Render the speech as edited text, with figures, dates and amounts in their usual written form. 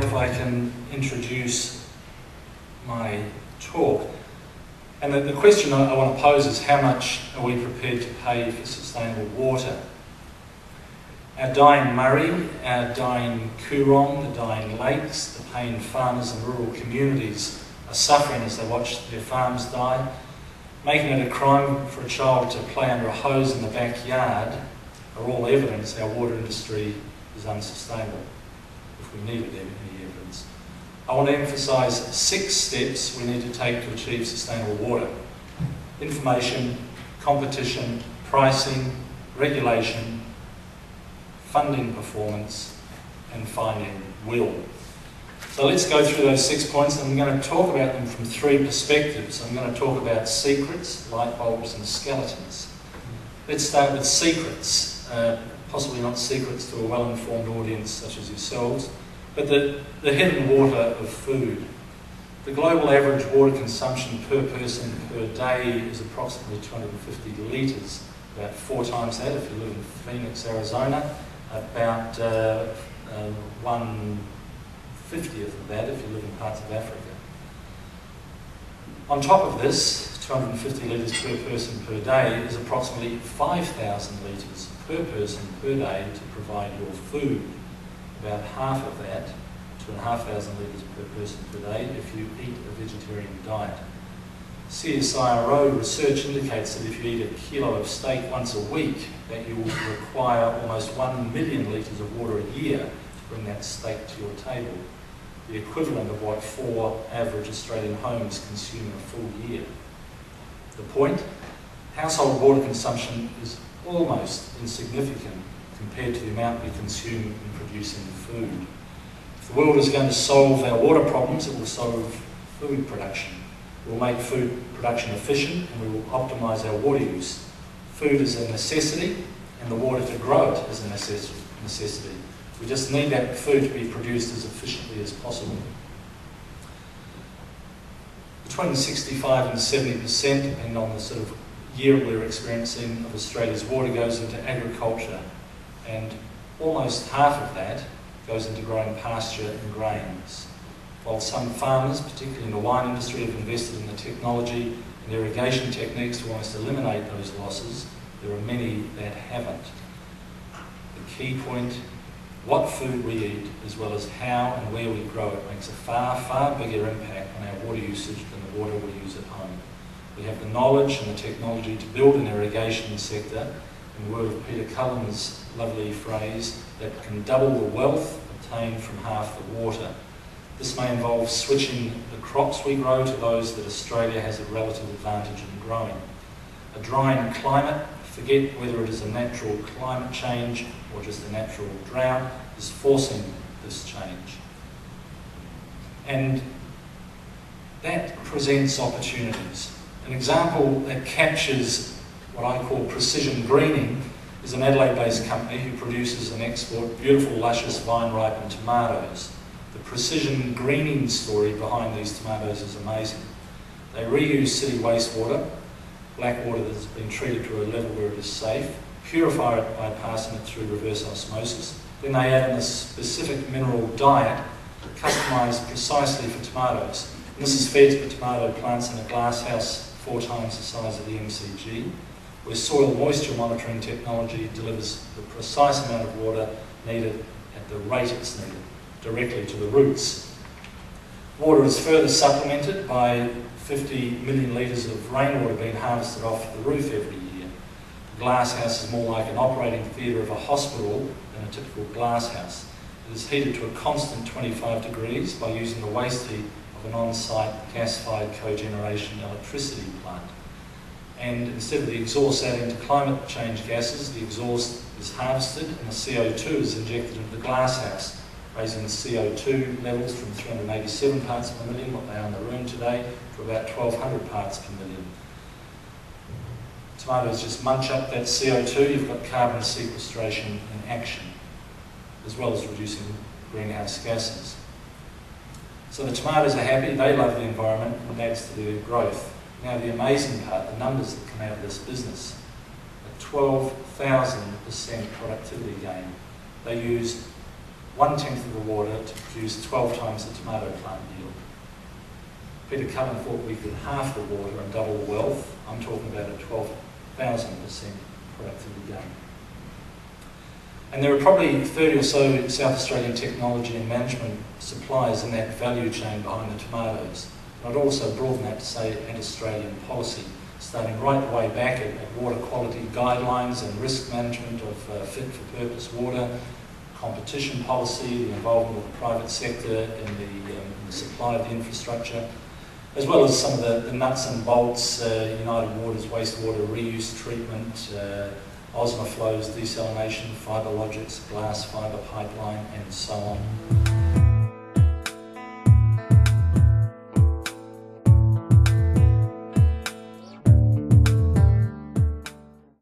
if I can introduce my talk. And the question I want to pose is, how much are we prepared to pay for sustainable water? Our dying Murray, our dying Coorong, the dying lakes, the pain farmers in rural communities are suffering as they watch their farms die, making it a crime for a child to play under a hose in the backyard, are all evidence our water industry is unsustainable, if we needed any evidence. I want to emphasise 6 steps we need to take to achieve sustainable water: information, competition, pricing, regulation, funding performance, and finding will. So let's go through those 6 points, and I'm going to talk about them from 3 perspectives. I'm going to talk about secrets, light bulbs, and skeletons. Let's start with secrets, possibly not secrets to a well-informed audience such as yourselves, but the hidden water of food. The global average water consumption per person per day is approximately 250 litres, about 4 times that if you live in Phoenix, Arizona, about 1/50th of that if you live in parts of Africa. On top of this, 250 litres per person per day is approximately 5,000 litres per person per day to provide your food. About half of that, 2,500 litres per person per day, if you eat a vegetarian diet. CSIRO research indicates that if you eat a kilo of steak once a week, that you will require almost 1 million litres of water a year to bring that steak to your table, the equivalent of what 4 average Australian homes consume in a full year. The point? Household water consumption is almost insignificant compared to the amount we consume in producing food. If the world is going to solve our water problems, it will solve food production. We'll make food production efficient, and we will optimise our water use. Food is a necessity, and the water to grow it is a necessity. We just need that food to be produced as efficiently as possible. Between 65 and 70%, depending on the sort of year we're experiencing, of Australia's water goes into agriculture, and almost half of that goes into growing pasture and grains. While some farmers, particularly in the wine industry, have invested in the technology and irrigation techniques to almost eliminate those losses, there are many that haven't. The key point: what food we eat, as well as how and where we grow it, makes a far, far bigger impact on our water usage than the water we use at home. We have the knowledge and the technology to build an irrigation sector, in the word of Peter Cullen's lovely phrase, that can double the wealth obtained from half the water. This may involve switching the crops we grow to those that Australia has a relative advantage in growing. A drying climate, forget whether it is a natural climate change or just a natural drought, is forcing this change. And that presents opportunities. An example that captures what I call precision greening is an Adelaide-based company who produces and exports beautiful, luscious, vine-ripened tomatoes. The precision greening story behind these tomatoes is amazing. They reuse city wastewater, black water that has been treated to a level where it is safe, purify it by passing it through reverse osmosis. Then they add in a specific mineral diet customised precisely for tomatoes. And this is fed to the tomato plants in a glass house 4 times the size of the MCG, where soil moisture monitoring technology delivers the precise amount of water needed at the rate it's needed, directly to the roots. Water is further supplemented by 50 million litres of rainwater being harvested off the roof every year. The glass house is more like an operating theatre of a hospital than a typical glass house. It is heated to a constant 25 degrees by using the waste heat of an on-site gas-fired cogeneration electricity plant. And instead of the exhaust adding to climate change gases, the exhaust is harvested and the CO2 is injected into the glass house, raising the CO2 levels from 387 parts per million, what they are in the room today, to about 1,200 parts per million. Tomatoes just munch up that CO2, you've got carbon sequestration in action, as well as reducing greenhouse gases. So the tomatoes are happy, they love the environment, and it adds to their growth. Now the amazing part, the numbers that come out of this business, a 12,000% productivity gain. They use 1/10 of the water to produce 12 times the tomato plant yield. Peter Cullen thought we could halve the water and double the wealth. I'm talking about a 12,000% productivity gain. And there are probably 30 or so South Australian technology and management suppliers in that value chain behind the tomatoes. And I'd also broaden that to say and Australian policy, starting right the way back at water quality guidelines and risk management of fit-for-purpose water, competition policy, the involvement of the private sector in the supply of the infrastructure, as well as some of the nuts and bolts, United Waters, wastewater reuse treatment, Osmoflows, desalination, fibre logics, glass fibre pipeline, and so on.